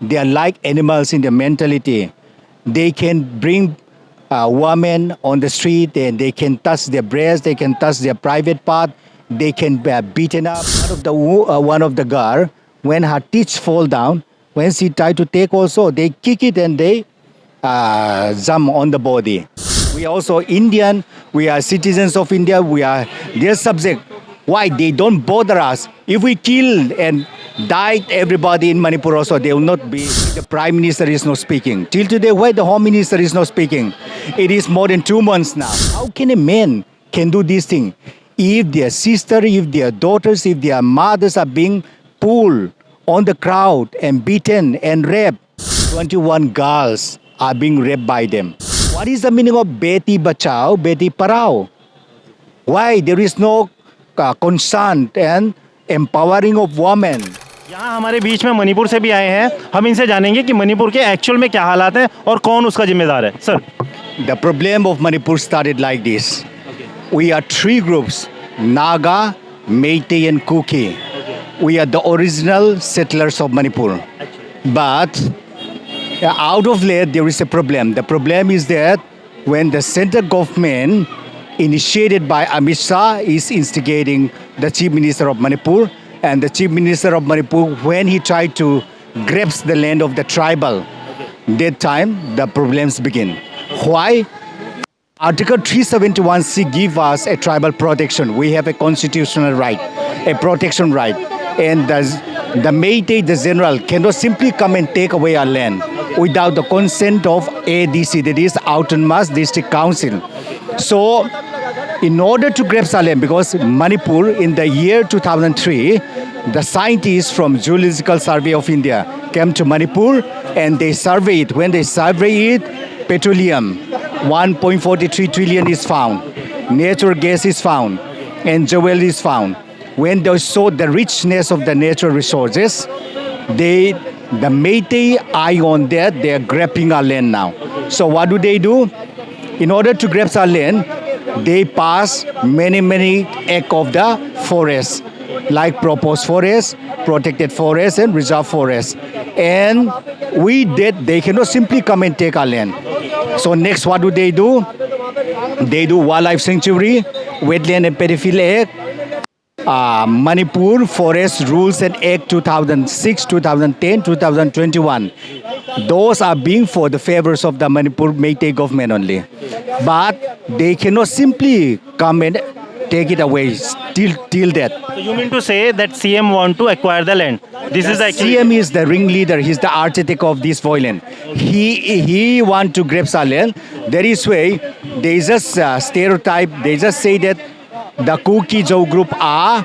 They are like animals in their mentality. They can bring women on the street and they can touch their breast, they can touch their private part, they can be beaten up. One of the girl, when her teeth fall down, when she try to take also, they kick it and they jump on the body. We are also Indian, we are citizens of India, we are their subject. Why? They don't bother us. If we kill and died everybody in Manipur also, they will not be. The Prime Minister is not speaking. Till today, why the Home Minister is not speaking? It is more than 2 months now. How can a man can do this thing? If their sister, if their daughters, if their mothers are being pulled on the crowd and beaten and raped, 21 girls are being raped by them. What is the meaning of Beti Bachao, Beti Parao? Why there is no concern and empowering of women? यहाँ हमारे बीच में मणिपुर से भी आए हैं, हम इनसे जानेंगे कि मणिपुर के एक्चुअल में क्या हालात हैं और कौन उसका जिम्मेदार है। Sir, The problem of Manipur started like this. We are three groups, Naga, Meitei and Kuki. We are the original settlers of Manipur. But out of late there is a problem. The problem is that when the central government initiated by Amit Shah is instigating the Chief Minister of Manipur, and the Chief Minister of Manipur, when he tried to grasp the land of the tribal, that time the problems begin. Why? Article 371C give us a tribal protection. We have a constitutional right, a protection right. And the Meitei, the general, cannot simply come and take away our land without the consent of ADC, that is Autonomous District Council. So, in order to grasp our land, because Manipur in the year 2003, the scientists from Geological Survey of India came to Manipur and they survey it. When they survey it, petroleum, 1.43 trillion is found, natural gas is found, and jewel is found. When they saw the richness of the natural resources, the Meitei eye on that, they are grabbing our land now. So what do? In order to grab our land, they pass many acts of the forest, like proposed forest, protected forest, and reserve forest. And they cannot simply come and take our land. So next, what do? They do wildlife sanctuary, wetland and peripheral act, Manipur Forest Rules and Act 2006, 2010, 2021. Those are being for the favors of the Manipur Meitei government only. But they cannot simply come and take it away till that. so you mean to say that CM want to acquire the land? This is actually CM is the ringleader. He's the architect of this violence. He want to grab our land. That is why they just stereotype. They just say that the Kuki Joe group are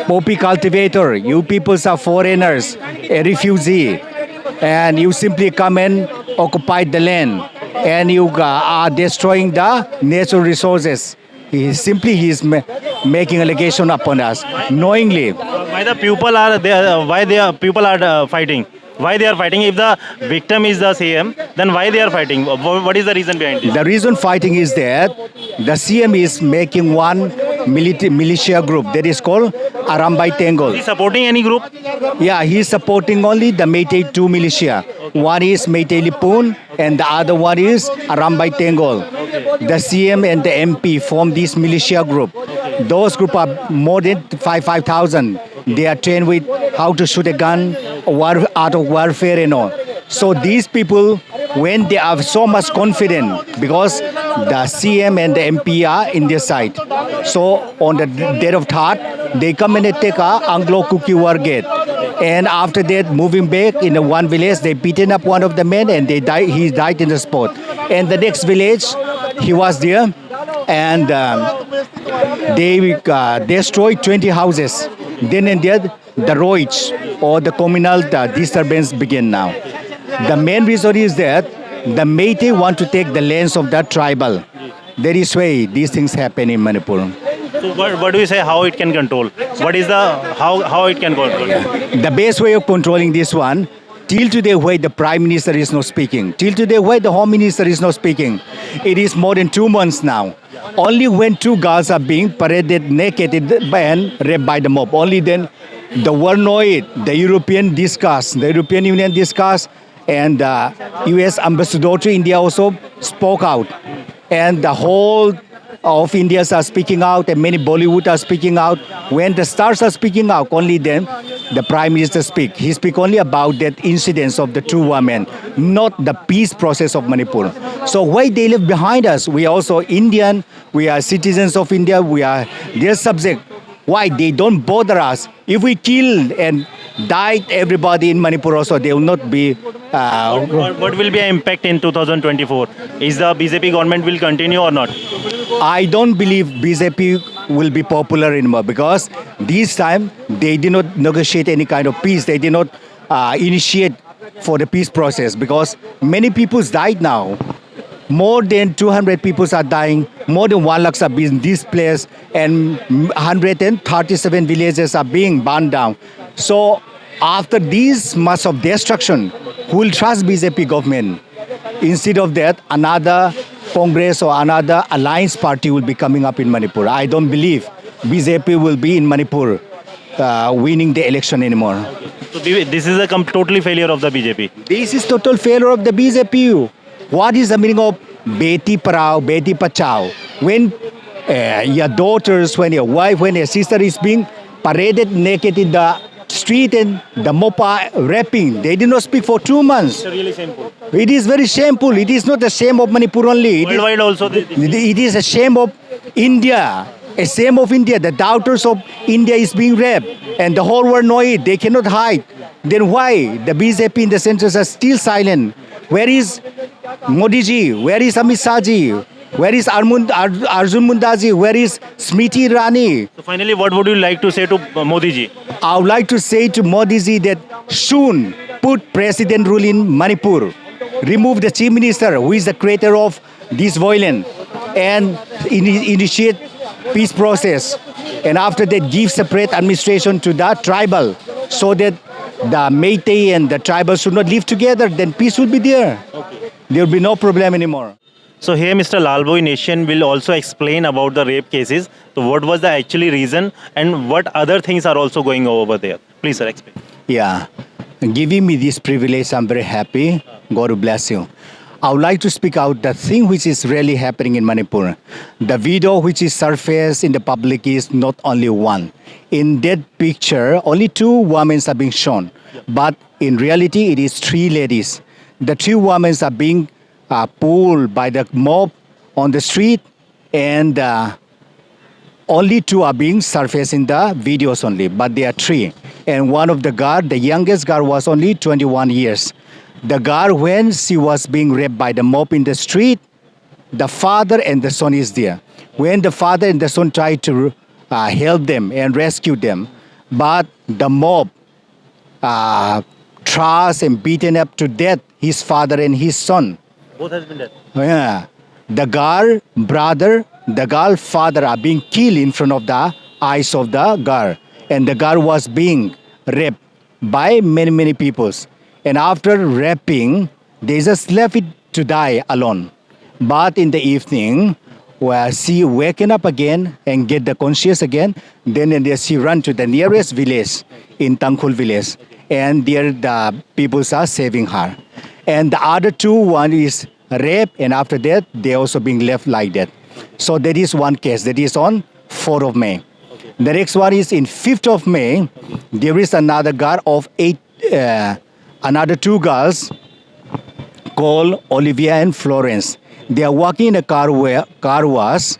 poppy cultivator. You peoples are foreigners, a refugee, and you simply come and occupy the land, and you are destroying the natural resources. He is making allegation upon us knowingly. why the people are there? Why they are people are fighting? Why they are fighting? If the victim is the CM, then why they are fighting? What is the reason behind this? The reason fighting is that the CM is making one militia group that is called Arambai Tengol. Is he supporting any group? Yeah, he is supporting only the Meitei 2 militia. One is Meitei Lipun and the other one is Arambai Tengol. The CM and the MP form this militia group. Those group are more than 5,000. They are trained with how to shoot a gun, art of warfare and all. So these people, when they are so much confident, because the CM and the MP are in their side. So on the day of third, they come and attack Anglo-Kuki war gate. And after that, moving back in the one village, they beaten up one of the men and he died in the spot. And the next village, he was there and they destroyed 20 houses. Then and there, the roach or the communal disturbance begin now. The main reason is that the Meitei want to take the lands of the tribal. That is why these things happen in Manipur. So what do you say? How it can control? What is the how it can control? The best way of controlling this one, till today why the Prime Minister is not speaking, till today why the Home Minister is not speaking. It is more than 2 months now. Only when 2 girls are being paraded naked and raped by the mob, only then The world know it. The European Union discussed, and the U.S. ambassador to India also spoke out, and the whole of Indians are speaking out, and many Bollywood are speaking out. When the stars are speaking out, only then the Prime Minister speak. He speak only about that incidents of the two women, not the peace process of Manipur. So why they live behind us? We are also Indian. We are citizens of India. We are their subject. Why they don't bother us? If we kill and died everybody in Manipur also, they will not be. What will be an impact in 2024? Is the BJP government will continue or not? I don't believe BJP will be popular anymore because this time they did not negotiate any kind of peace. They did not initiate for the peace process because many people died now. More than 200 people are dying. More than 1 lakh are being displaced, and 137 villages are being burned down. So after this much of destruction, who will trust BJP government? Instead of that, another Congress or another alliance party will be coming up in Manipur. I don't believe BJP will be in Manipur winning the election anymore. So this is a totally failure of the BJP. This is total failure of the BJP. What is the meaning of Beti Parao, Beti Pachao? When your daughters, when your wife, when your sister is being paraded naked in the street and the mopa rapping, they did not speak for 2 months. It's really shameful. It is very shameful. It is not a shame of Manipur only. Worldwide also. It is a shame of India. A shame of India. The daughters of India is being raped, and the whole world know it. They cannot hide. Then why the BJP in the centers are still silent? Where is Modi ji? Where is Amit Shah ji? Where is Arjun Mundaji? Where is Smriti Irani? So finally, what would you like to say to Modi ji? I would like to say to Modi ji that soon put president rule in Manipur. Remove the chief minister who is the creator of this violence and initiate peace process. And after that, give separate administration to the tribal so that the Meitei and the tribal should not live together. Then peace will be there. There will be no problem anymore. So here Mr. Lalbhoi Nation will also explain about the rape cases. So what was the actually reason and what other things are also going over there? Please sir, explain. Yeah, giving me this privilege, I'm very happy. God will bless you. I would like to speak out the thing which is really happening in Manipur. The video which is surfaced in the public is not only one. In that picture, only 2 women are being shown. But in reality, it is 3 ladies. The 2 women are being pulled by the mob on the street, and only 2 are being surfaced in the videos only, but there are 3. And one of the guard, the youngest guard, was only 21 years. The guard, when she was being raped by the mob in the street, the father and the son is there. When the father and the son tried to help them and rescue them, but the mob thrashed and beaten up to death his father and his son. Both has been dead. Yeah. The girl brother, the girl father are being killed in front of the eyes of the girl. And the girl was being raped by many peoples. And after raping, they just left it to die alone. But in the evening, where she waken up again and get the conscious again, then she run to the nearest village in Tangkhul village. And there the peoples are saving her. And the other 2, one is rape, and after that, they also being left like that. So that is one case. That is on 4th of May. Okay. The next one is in 5th of May. Okay. There is another girl of 8, another 2 girls called Olivia and Florence. They are walking in a car wash,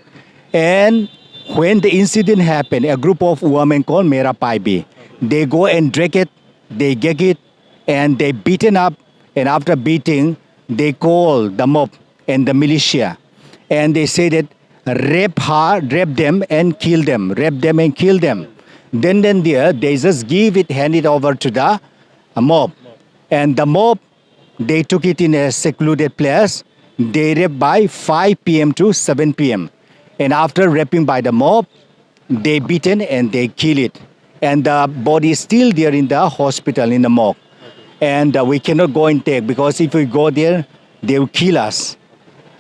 and when the incident happened, a group of women called Mera Paibi, they go and drag it, they gag it, and they beaten up. And after beating, they call the mob and the militia. And they say that rape them and kill them. Rape them and kill them. Then there, they just hand it over to the mob. And the mob, they took it in a secluded place. They raped by 5 p.m. to 7 p.m. And after raping by the mob, they beaten and they kill it. And the body is still there in the hospital, in the morgue. And we cannot go and take, because if we go there, they will kill us.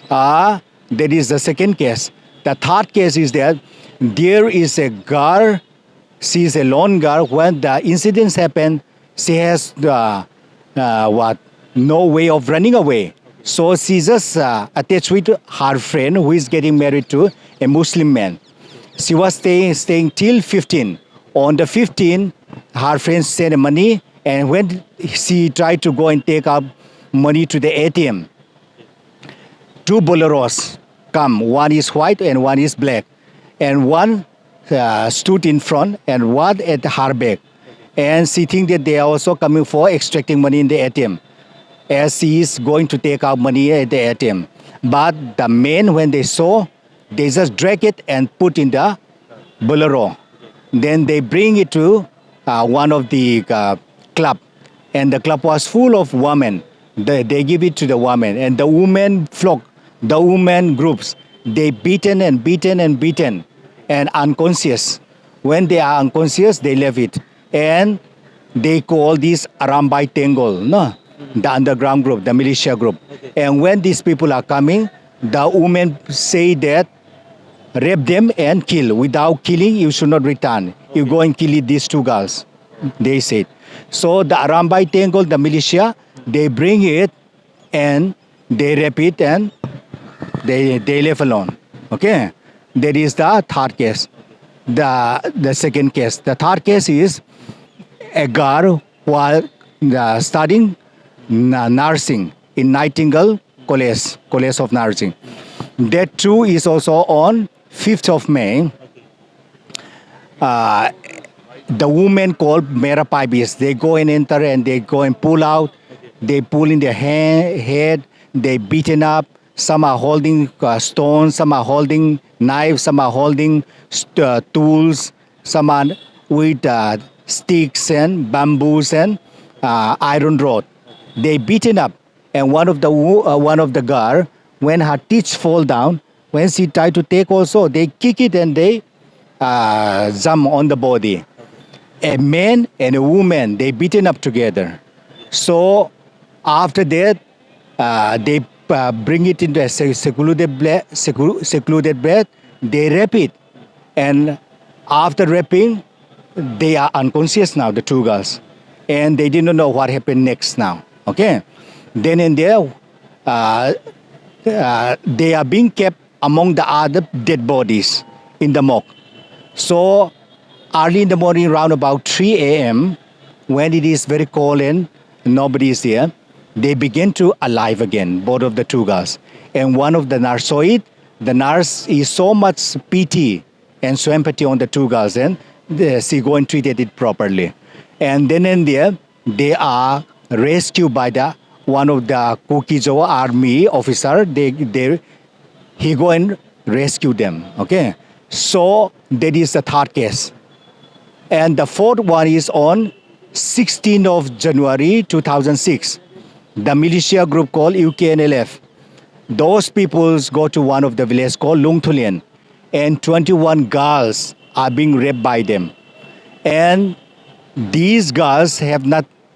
That is the second case. The third case is that there is a girl, She is a lone girl. When the incidents happen, she has no way of running away. So she just attached with her friend who is getting married to a Muslim man. She was staying till 15. On the 15, her friends sent money, and when she tried to go and take out money to the ATM, two boleros come. One is white and one is black, and one stood in front and one at her back. And she think that they are also coming for extracting money in the ATM, as she is going to take out money at the ATM. But the men, when they saw, they just drag it and put in the bolero. Then they bring it to one of the club, and the club was full of women. They give it to the women, and the women flock, the women groups, they beaten and beaten and beaten, and unconscious. When they are unconscious, they leave it, and they call this Arambai Tengol, no, the underground group, the militia group. And when these people are coming, the women say that rape them and kill. Without killing, you should not return. You go and kill these two girls, they said. So the Arambai Tengol, the militia, they bring it and they rape it and they leave alone. Okay? That is the third case. The second case. The third case is a girl while studying nursing in Nightingale College of Nursing. That too is also on 5th of May. The women called Mera Pibis, they go and enter and they go and pull out. They pull in their head, they beaten up. Some are holding stones, some are holding knives, some are holding tools, some are with sticks and bamboos and iron rod. They beaten up, and one of the girl, when her teeth fall down, when she tried to take also, they kick it and they jump on the body. A man and a woman, they beaten up together. So after that, they bring it into a secluded bed. They rape it, and after raping, they are unconscious now, the two girls, and they didn't know what happened next now. Okay, then and there, they are being kept among the other dead bodies in the morgue. So early in the morning, around about 3 a.m., when it is very cold and nobody is there, they begin to alive again, both of the two girls. And one of the nurse saw it. The nurse is so much pity and so empathy on the two girls, and she go and treated it properly. And then and there, they are rescued by the one of the Kukijo army officer. He go and rescue them. Okay, so that is the third case. And the fourth one is on 16th of January 2006. The militia group called UKNLF. Those peoples go to one of the villages called Lungtulian, and 21 girls are being raped by them. And these girls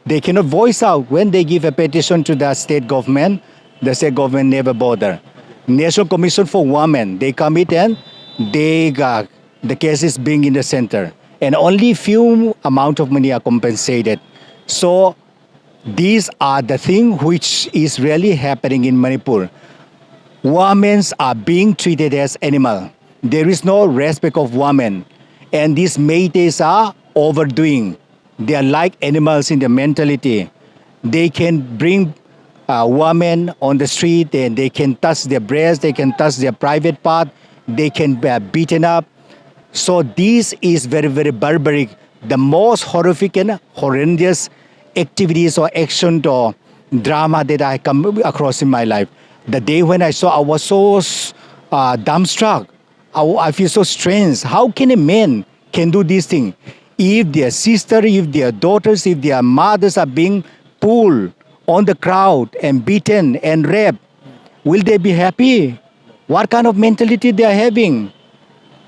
they cannot voice out. When they give a petition to the state government never bother. National Commission for Women, they commit and the case is being in the center. And only few amount of money are compensated. So these are the things which is really happening in Manipur. Women are being treated as animal. There is no respect of women. And these Métis are overdoing. They are like animals in their mentality. They can bring women on the street and they can touch their breasts, they can touch their private part, they can be beaten up. So this is very, very barbaric. The most horrific and horrendous activities or action or drama that I come across in my life. The day when I saw, I was so dumbstruck. I feel so strange. How can a man can do this thing? If their sister, if their daughters, if their mothers are being pulled on the crowd and beaten and raped, will they be happy? What kind of mentality they are having?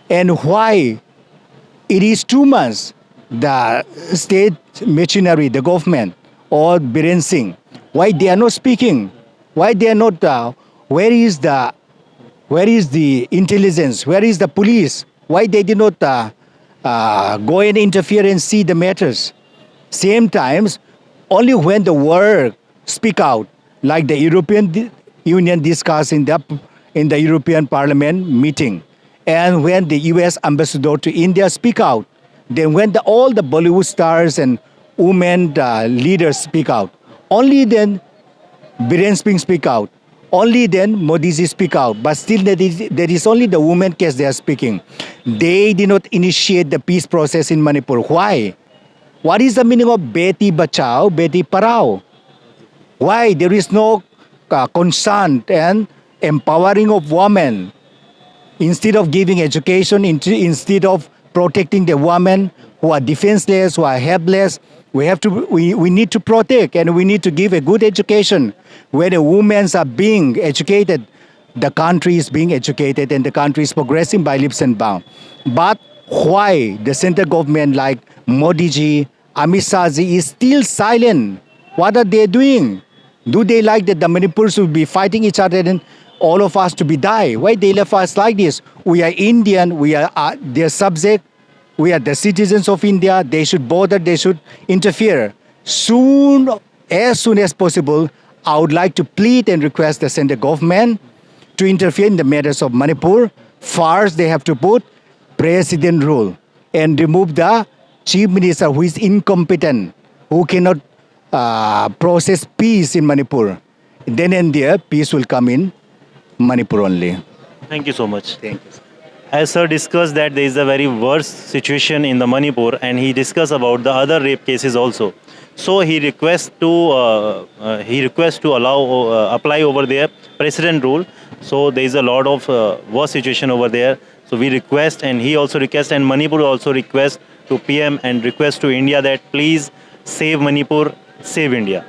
And why? It is 2 months. The state machinery, the government, or Biren Singh, why they are not speaking? Why they are not? Where is the intelligence? Where is the police? Why they did not go and interfere and see the matters. Same times, only when the world speak out, like the Union discussed in the European Parliament meeting, and when the U.S. ambassador to India speak out, then when all the Bollywood stars and women leaders speak out, only then Biren Singh speak out. Only then Modi ji speak out. But still there is only the women case they are speaking. They did not initiate the peace process in Manipur. Why? What is the meaning of Beti Bachao, Beti Parao? Why? There is no concern and empowering of women. Instead of giving education, instead of protecting the women who are defenseless, who are helpless, we need to protect and we need to give a good education. Where the women are being educated, the country is being educated and the country is progressing by leaps and bounds. But why the central government like Modi ji, Amit Shah ji is still silent? What are they doing? Do they like that the Manipurs will be fighting each other and all of us to be die? Why they left us like this? We are Indian, we are their subject, we are the citizens of India, they should bother, they should interfere. As soon as possible, I would like to plead and request the central government to interfere in the matters of Manipur. First, they have to put president rule and remove the chief minister who is incompetent, who cannot process peace in Manipur. Then and there, peace will come in Manipur only. Thank you so much. Thank you. As sir discussed that there is a very worse situation in the Manipur, and he discussed about the other rape cases also. So he requests to allow apply over there president rule. So there is a lot of worse situation over there. So we request, and he also requests, and Manipur also request to PM and request to India that please save Manipur, save India.